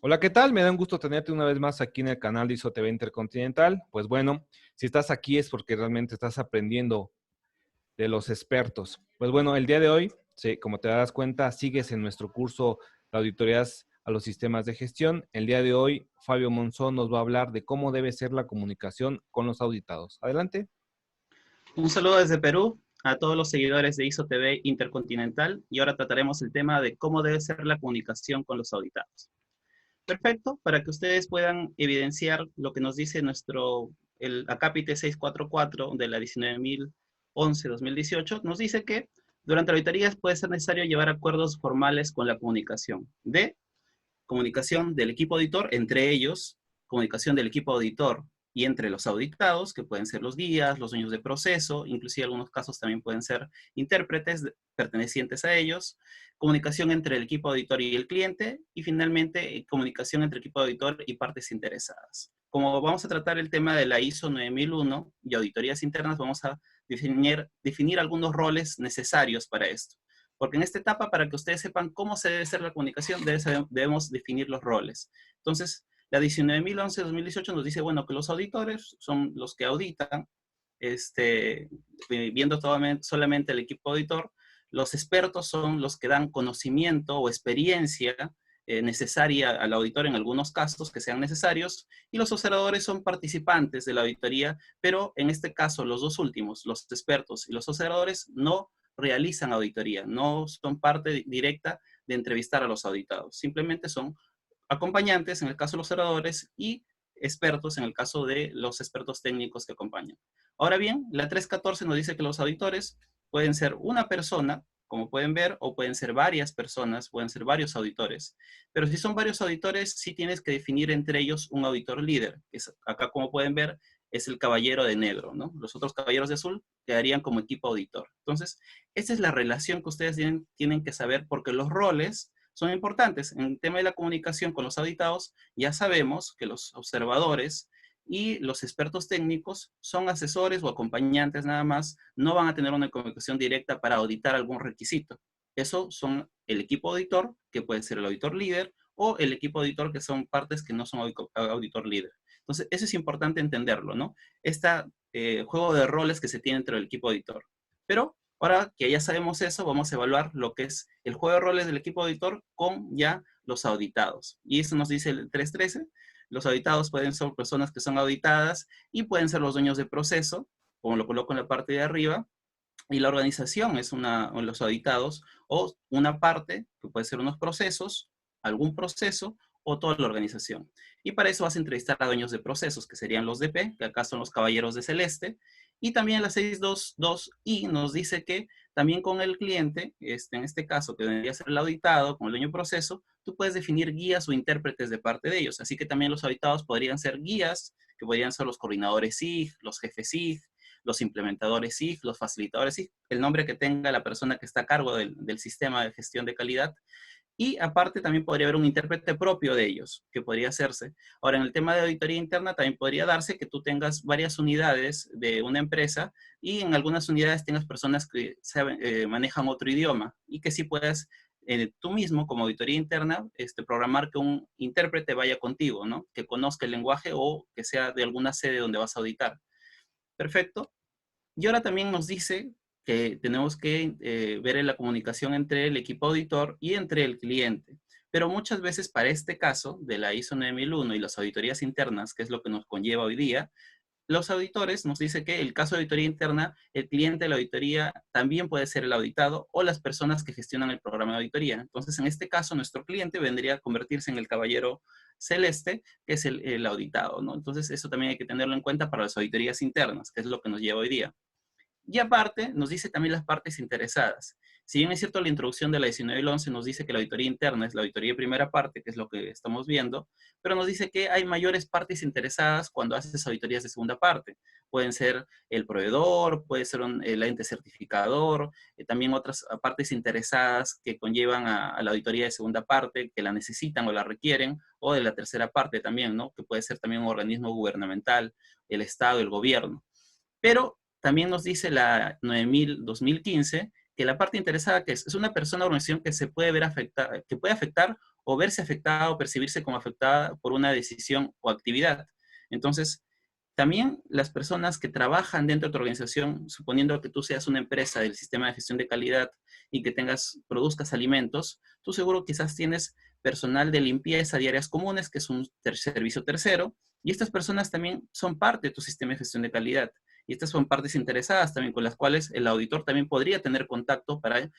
Hola, ¿qué tal? Me da un gusto tenerte una vez más aquí en el canal de ISO TV Intercontinental. Pues bueno, si estás aquí es porque realmente estás aprendiendo de los expertos. Pues bueno, el día de hoy, sí, como te darás cuenta, sigues en nuestro curso de auditorías a los sistemas de gestión. El día de hoy, Fabio Monzón nos va a hablar de cómo debe ser la comunicación con los auditados. Adelante. Un saludo desde Perú a todos los seguidores de ISO TV Intercontinental y ahora trataremos el tema de cómo debe ser la comunicación con los auditados. Perfecto, para que ustedes puedan evidenciar lo que nos dice el acápite 644 de la 19.011-2018, nos dice que durante la auditoría puede ser necesario llevar acuerdos formales con la comunicación del equipo auditor entre ellos, comunicación del equipo auditor y entre los auditados, que pueden ser los guías, los dueños de proceso, inclusive en algunos casos también pueden ser intérpretes pertenecientes a ellos, comunicación entre el equipo auditor y el cliente, y finalmente comunicación entre el equipo auditor y partes interesadas. Como vamos a tratar el tema de la ISO 9001 y auditorías internas, vamos a definir algunos roles necesarios para esto. Porque en esta etapa, para que ustedes sepan cómo se debe hacer la comunicación, debemos definir los roles. Entonces, la 19.011-2018 nos dice, bueno, que los auditores son los que auditan, viendo solamente el equipo auditor. Los expertos son los que dan conocimiento o experiencia necesaria al auditor en algunos casos que sean necesarios, y los observadores son participantes de la auditoría, pero en este caso los dos últimos, los expertos y los observadores, no realizan auditoría, no son parte directa de entrevistar a los auditados, simplemente son acompañantes en el caso de los observadores y expertos en el caso de los expertos técnicos que acompañan. Ahora bien, la 314 nos dice que los auditores pueden ser una persona, como pueden ver, o pueden ser varias personas, pueden ser varios auditores. Pero si son varios auditores, sí tienes que definir entre ellos un auditor líder, que es, acá como pueden ver, es el caballero de negro, ¿no? Los otros caballeros de azul quedarían como equipo auditor. Entonces, esa es la relación que ustedes tienen que saber, porque los roles son importantes. En el tema de la comunicación con los auditados, ya sabemos que los observadores y los expertos técnicos son asesores o acompañantes nada más, no van a tener una comunicación directa para auditar algún requisito. Eso son el equipo auditor, que puede ser el auditor líder, o el equipo auditor, que son partes que no son auditor líder. Entonces, eso es importante entenderlo, ¿no? Juego de roles que se tiene entre el equipo auditor. Pero ahora que ya sabemos eso, vamos a evaluar lo que es el juego de roles del equipo auditor con ya los auditados. Y eso nos dice el 313. Los auditados pueden ser personas que son auditadas y pueden ser los dueños de proceso, como lo coloco en la parte de arriba, y la organización es los auditados, o una parte que puede ser unos procesos, algún proceso o toda la organización. Y para eso vas a entrevistar a dueños de procesos, que serían los DP, que acá son los caballeros de celeste. Y también la 622i nos dice que también con el cliente, en este caso que debería ser el auditado, con el dueño de proceso, tú puedes definir guías o intérpretes de parte de ellos. Así que también los auditados podrían ser guías, que podrían ser los coordinadores SIG, los jefes SIG, los implementadores SIG, los facilitadores SIG, el nombre que tenga la persona que está a cargo del sistema de gestión de calidad. Y aparte también podría haber un intérprete propio de ellos, que podría hacerse. Ahora, en el tema de auditoría interna también podría darse que tú tengas varias unidades de una empresa y en algunas unidades tengas personas que manejan otro idioma y que sí puedas tú mismo, como auditoría interna, programar que un intérprete vaya contigo, ¿no? Que conozca el lenguaje o que sea de alguna sede donde vas a auditar. Perfecto. Y ahora también nos dice que tenemos que ver en la comunicación entre el equipo auditor y entre el cliente. Pero muchas veces para este caso de la ISO 9001 y las auditorías internas, que es lo que nos conlleva hoy día, los auditores nos dice que el caso de auditoría interna, el cliente de la auditoría también puede ser el auditado o las personas que gestionan el programa de auditoría. Entonces, en este caso, nuestro cliente vendría a convertirse en el caballero celeste, que es el auditado, ¿no? Entonces, eso también hay que tenerlo en cuenta para las auditorías internas, que es lo que nos lleva hoy día. Y aparte, nos dice también las partes interesadas. Si bien es cierto, la introducción de la 19.011 nos dice que la auditoría interna es la auditoría de primera parte, que es lo que estamos viendo, pero nos dice que hay mayores partes interesadas cuando haces auditorías de segunda parte. Pueden ser el proveedor, puede ser el ente certificador, también otras partes interesadas que conllevan a la auditoría de segunda parte, que la necesitan o la requieren, o de la tercera parte también, ¿no? Que puede ser también un organismo gubernamental, el Estado, el gobierno. Pero también nos dice la 9000-2015 que la parte interesada que es una persona o organización que se puede ver afectada, que puede afectar o verse afectada o percibirse como afectada por una decisión o actividad. Entonces, también las personas que trabajan dentro de tu organización, suponiendo que tú seas una empresa del sistema de gestión de calidad y que produzcas alimentos, tú seguro quizás tienes personal de limpieza de áreas comunes, que es un servicio tercero, y estas personas también son parte de tu sistema de gestión de calidad. Y estas son partes interesadas también con las cuales el auditor también podría tener contacto para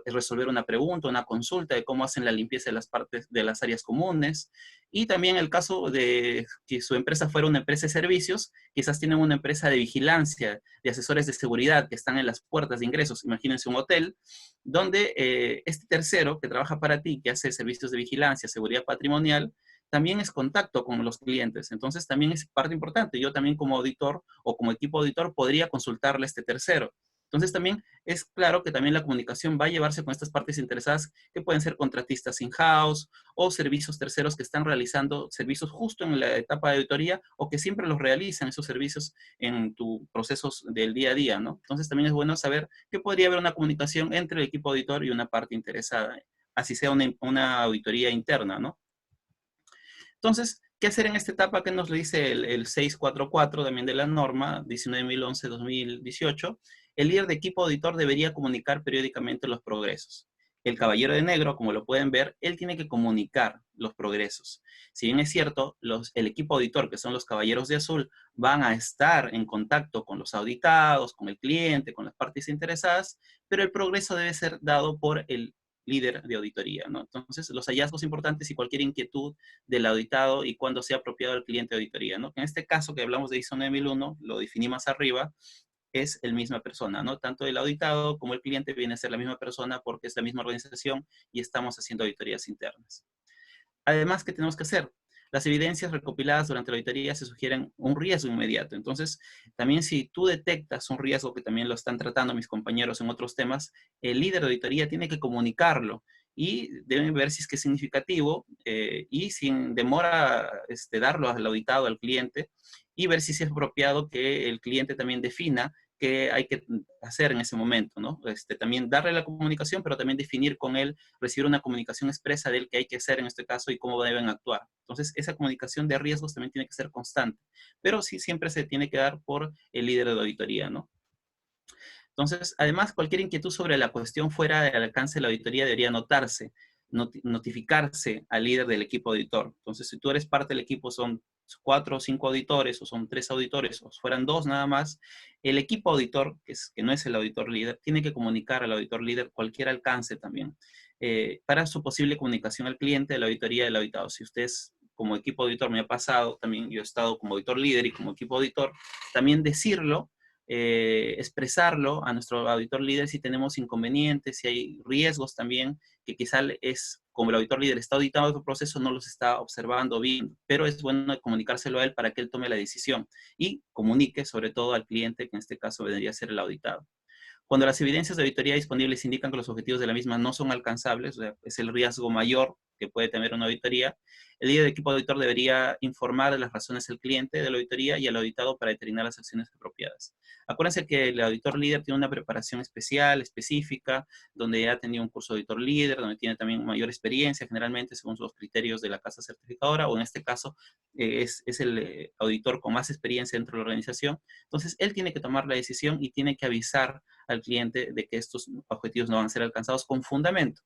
resolver una pregunta, una consulta de cómo hacen la limpieza de las partes de las áreas comunes. Y también el caso de que su empresa fuera una empresa de servicios, quizás tienen una empresa de vigilancia, de asesores de seguridad que están en las puertas de ingresos. Imagínense un hotel donde este tercero que trabaja para ti, que hace servicios de vigilancia, seguridad patrimonial, también es contacto con los clientes. Entonces, también es parte importante. Yo también como auditor o como equipo auditor podría consultarle a este tercero. Entonces, también es claro que también la comunicación va a llevarse con estas partes interesadas que pueden ser contratistas in-house o servicios terceros que están realizando servicios justo en la etapa de auditoría o que siempre los realizan esos servicios en tus procesos del día a día, ¿no? Entonces, también es bueno saber que podría haber una comunicación entre el equipo auditor y una parte interesada, así sea una auditoría interna, ¿no? Entonces, ¿qué hacer en esta etapa que nos lo dice el 644 también de la norma 19.011-2018? El líder de equipo auditor debería comunicar periódicamente los progresos. El caballero de negro, como lo pueden ver, él tiene que comunicar los progresos. Si bien es cierto, el equipo auditor, que son los caballeros de azul, van a estar en contacto con los auditados, con el cliente, con las partes interesadas, pero el progreso debe ser dado por el líder de auditoría, ¿no? Entonces, los hallazgos importantes y cualquier inquietud del auditado y cuándo sea apropiado el cliente de auditoría, ¿no? En este caso que hablamos de ISO 9001, lo definí más arriba, es la misma persona, ¿no? Tanto el auditado como el cliente viene a ser la misma persona porque es la misma organización y estamos haciendo auditorías internas. Además, ¿qué tenemos que hacer? Las evidencias recopiladas durante la auditoría se sugieren un riesgo inmediato. Entonces, también si tú detectas un riesgo, que también lo están tratando mis compañeros en otros temas, el líder de auditoría tiene que comunicarlo y deben ver si es que es significativo y sin demora darlo al auditado, al cliente, y ver si es apropiado que el cliente también defina qué hay que hacer en ese momento, ¿no? También darle la comunicación, pero también definir con él, recibir una comunicación expresa de él qué hay que hacer en este caso y cómo deben actuar. Entonces, esa comunicación de riesgos también tiene que ser constante, pero sí siempre se tiene que dar por el líder de auditoría, ¿no? Entonces, además, cualquier inquietud sobre la cuestión fuera del alcance de la auditoría debería anotarse, notificarse al líder del equipo auditor. Entonces, si tú eres parte del equipo, son 4 o 5 auditores, o son 3 auditores, o fueran 2 nada más, el equipo auditor, que no es el auditor líder, tiene que comunicar al auditor líder cualquier alcance también, para su posible comunicación al cliente de la auditoría del auditado. Si ustedes como equipo auditor, me ha pasado, también yo he estado como auditor líder y como equipo auditor, también decirlo, expresarlo a nuestro auditor líder si tenemos inconvenientes, si hay riesgos también, que quizá es, como el auditor líder está auditando el proceso, no los está observando bien, pero es bueno comunicárselo a él para que él tome la decisión y comunique sobre todo al cliente, que en este caso debería ser el auditado. Cuando las evidencias de auditoría disponibles indican que los objetivos de la misma no son alcanzables, o sea, es el riesgo mayor que puede tener una auditoría, el líder de equipo auditor debería informar de las razones al cliente de la auditoría y al auditado para determinar las acciones apropiadas. Acuérdense que el auditor líder tiene una preparación especial, específica, donde ya ha tenido un curso de auditor líder, donde tiene también mayor experiencia, generalmente según los criterios de la casa certificadora, o en este caso es el auditor con más experiencia dentro de la organización. Entonces, él tiene que tomar la decisión y tiene que avisar al cliente de que estos objetivos no van a ser alcanzados con fundamento.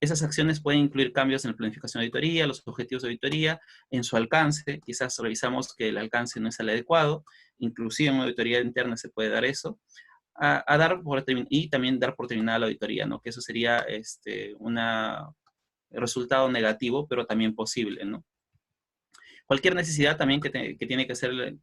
Esas acciones pueden incluir cambios en la planificación de auditoría, los objetivos de auditoría, en su alcance. Quizás revisamos que el alcance no es el adecuado. Inclusive en una auditoría interna se puede dar eso. Y también dar por terminada la auditoría, ¿no? Que eso sería un resultado negativo, pero también posible, ¿no? Cualquier necesidad también que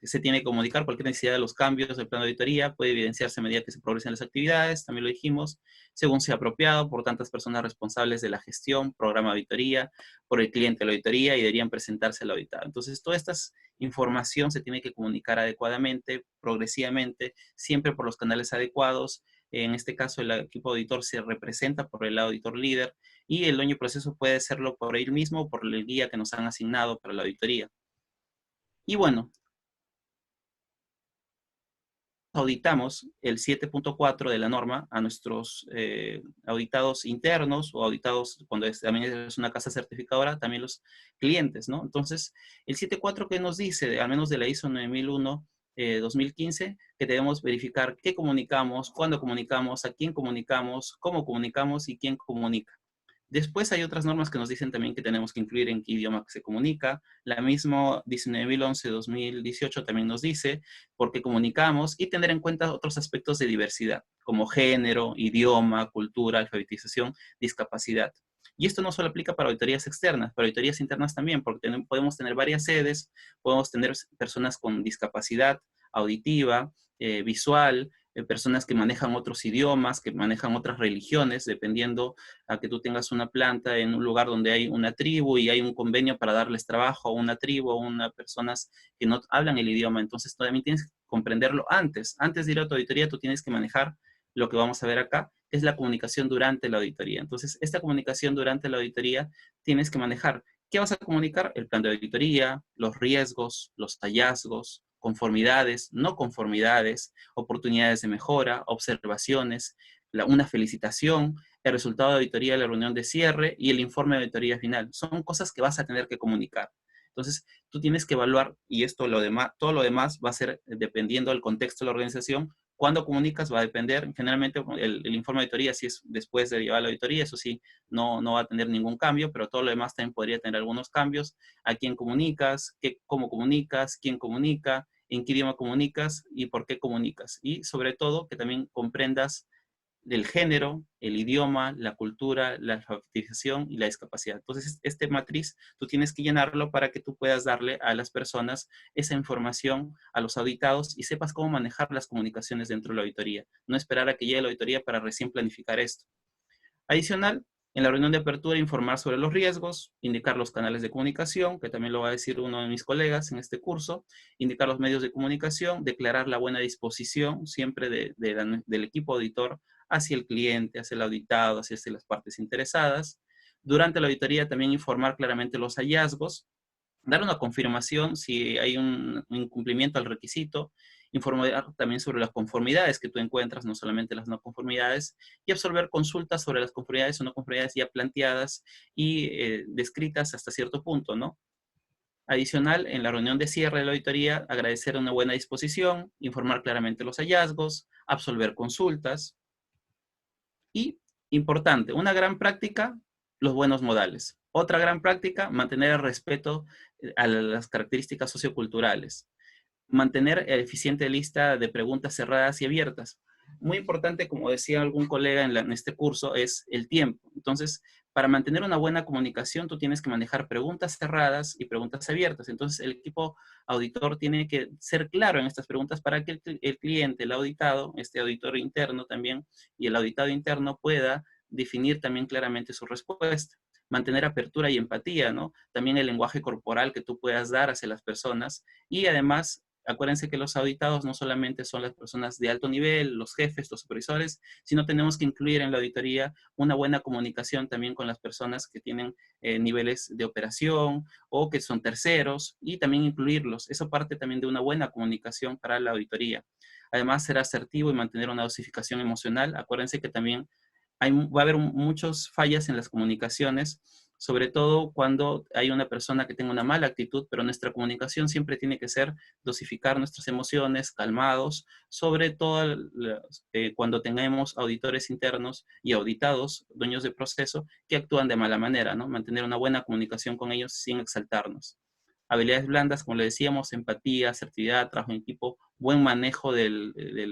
se tiene que comunicar, cualquier necesidad de los cambios del plan de auditoría puede evidenciarse a medida que se progresen las actividades, también lo dijimos, según sea apropiado por tantas personas responsables de la gestión, programa de auditoría, por el cliente de la auditoría y deberían presentarse al auditado. Entonces, toda esta información se tiene que comunicar adecuadamente, progresivamente, siempre por los canales adecuados. En este caso, el equipo auditor se representa por el auditor líder y el dueño del proceso puede hacerlo por él mismo o por el guía que nos han asignado para la auditoría. Y bueno, auditamos el 7.4 de la norma a nuestros auditados internos o auditados cuando también es una casa certificadora, también los clientes, ¿no? Entonces, el 7.4 que nos dice, al menos de la ISO 9001, 2015, que debemos verificar qué comunicamos, cuándo comunicamos, a quién comunicamos, cómo comunicamos y quién comunica. Después hay otras normas que nos dicen también que tenemos que incluir en qué idioma se comunica. La misma 19.011-2018 también nos dice por qué comunicamos y tener en cuenta otros aspectos de diversidad, como género, idioma, cultura, alfabetización, discapacidad. Y esto no solo aplica para auditorías externas, para auditorías internas también, porque podemos tener varias sedes, podemos tener personas con discapacidad auditiva, visual, personas que manejan otros idiomas, que manejan otras religiones, dependiendo a que tú tengas una planta en un lugar donde hay una tribu y hay un convenio para darles trabajo a una tribu, a unas personas que no hablan el idioma. Entonces, también tienes que comprenderlo antes. Antes de ir a tu auditoría, tú tienes que manejar lo que vamos a ver acá, que es la comunicación durante la auditoría. Entonces, esta comunicación durante la auditoría tienes que manejar. ¿Qué vas a comunicar? El plan de auditoría, los riesgos, los hallazgos, conformidades, no conformidades, oportunidades de mejora, observaciones, una felicitación, el resultado de auditoría de la reunión de cierre y el informe de auditoría final. Son cosas que vas a tener que comunicar. Entonces, tú tienes que evaluar, y esto lo demás, todo lo demás va a ser dependiendo del contexto de la organización. Cuando comunicas va a depender, generalmente el informe de auditoría, si es después de llevar la auditoría, eso sí, no va a tener ningún cambio, pero todo lo demás también podría tener algunos cambios. A quién comunicas, cómo comunicas, quién comunica, en qué idioma comunicas y por qué comunicas. Y sobre todo, que también comprendas del género, el idioma, la cultura, la alfabetización y la discapacidad. Entonces, este matriz tú tienes que llenarlo para que tú puedas darle a las personas esa información, a los auditados, y sepas cómo manejar las comunicaciones dentro de la auditoría. No esperar a que llegue la auditoría para recién planificar esto. Adicional, en la reunión de apertura, informar sobre los riesgos, indicar los canales de comunicación, que también lo va a decir uno de mis colegas en este curso, indicar los medios de comunicación, declarar la buena disposición siempre del equipo auditor hacia el cliente, hacia el auditado, hacia las partes interesadas. Durante la auditoría también informar claramente los hallazgos, dar una confirmación si hay un incumplimiento al requisito, informar también sobre las conformidades que tú encuentras, no solamente las no conformidades, y absorber consultas sobre las conformidades o no conformidades ya planteadas y descritas hasta cierto punto, ¿no? Adicional, en la reunión de cierre de la auditoría, agradecer una buena disposición, informar claramente los hallazgos, absolver consultas y, importante, una gran práctica, los buenos modales. Otra gran práctica, mantener el respeto a las características socioculturales. Mantener eficiente lista de preguntas cerradas y abiertas. Muy importante, como decía algún colega en este curso, es el tiempo. Entonces, para mantener una buena comunicación, tú tienes que manejar preguntas cerradas y preguntas abiertas. Entonces, el equipo auditor tiene que ser claro en estas preguntas para que el cliente, el auditado, este auditor interno también, y el auditado interno pueda definir también claramente su respuesta. Mantener apertura y empatía, ¿no? También el lenguaje corporal que tú puedas dar hacia las personas y además acuérdense que los auditados no solamente son las personas de alto nivel, los jefes, los supervisores, sino tenemos que incluir en la auditoría una buena comunicación también con las personas que tienen niveles de operación o que son terceros y también incluirlos. Eso parte también de una buena comunicación para la auditoría. Además, ser asertivo y mantener una dosificación emocional. Acuérdense que también va a haber muchas fallas en las comunicaciones, sobre todo cuando hay una persona que tenga una mala actitud, pero nuestra comunicación siempre tiene que ser dosificar nuestras emociones, calmados, sobre todo cuando tengamos auditores internos y auditados, dueños de proceso, que actúan de mala manera, ¿no? Mantener una buena comunicación con ellos sin exaltarnos. Habilidades blandas, como le decíamos, empatía, asertividad, trabajo en equipo, buen manejo del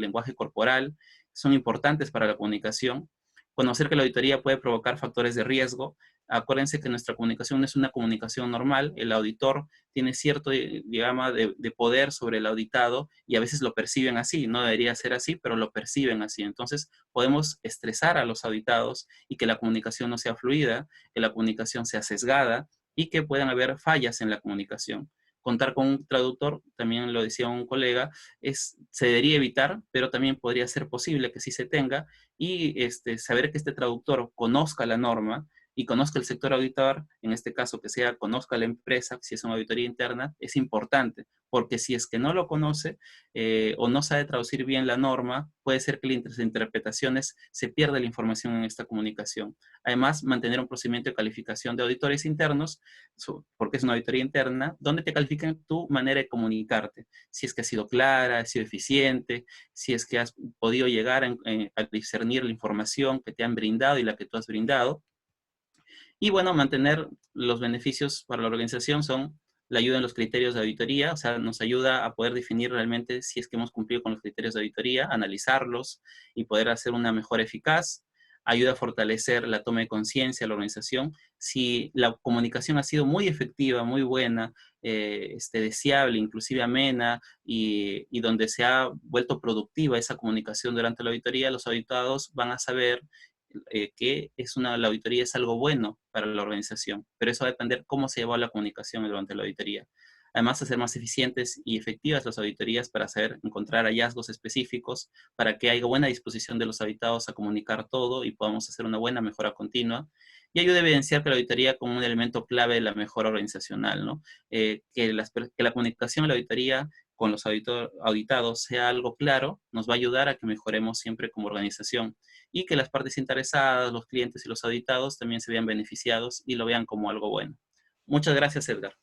lenguaje corporal, son importantes para la comunicación. Conocer que la auditoría puede provocar factores de riesgo. Acuérdense que nuestra comunicación no es una comunicación normal. El auditor tiene cierto, digamos, de poder sobre el auditado y a veces lo perciben así. No debería ser así, pero lo perciben así. Entonces, podemos estresar a los auditados y que la comunicación no sea fluida, que la comunicación sea sesgada y que puedan haber fallas en la comunicación. Contar con un traductor, también lo decía un colega, se debería evitar, pero también podría ser posible que sí se tenga y saber que este traductor conozca la norma y conozca el sector auditor, en este caso que sea, conozca la empresa, si es una auditoría interna, es importante, porque si es que no lo conoce o no sabe traducir bien la norma, puede ser que entre las interpretaciones se pierda la información en esta comunicación. Además, mantener un procedimiento de calificación de auditores internos, porque es una auditoría interna, donde te califican tu manera de comunicarte, si es que ha sido clara, ha sido eficiente, si es que has podido llegar a discernir la información que te han brindado y la que tú has brindado. Y bueno, mantener los beneficios para la organización son la ayuda en los criterios de auditoría, o sea, nos ayuda a poder definir realmente si es que hemos cumplido con los criterios de auditoría, analizarlos y poder hacer una mejora eficaz. Ayuda a fortalecer la toma de conciencia de la organización. Si la comunicación ha sido muy efectiva, muy buena, deseable, inclusive amena, y donde se ha vuelto productiva esa comunicación durante la auditoría, los auditados van a saber que la auditoría es algo bueno para la organización, pero eso va a depender cómo se llevó la comunicación durante la auditoría. Además, hacer más eficientes y efectivas las auditorías para saber encontrar hallazgos específicos, para que haya buena disposición de los auditados a comunicar todo y podamos hacer una buena mejora continua. Y ayuda a evidenciar que la auditoría como un elemento clave de la mejora organizacional, ¿no? Que la comunicación de la auditoría con los auditados sea algo claro, nos va a ayudar a que mejoremos siempre como organización y que las partes interesadas, los clientes y los auditados también se vean beneficiados y lo vean como algo bueno. Muchas gracias, Edgar.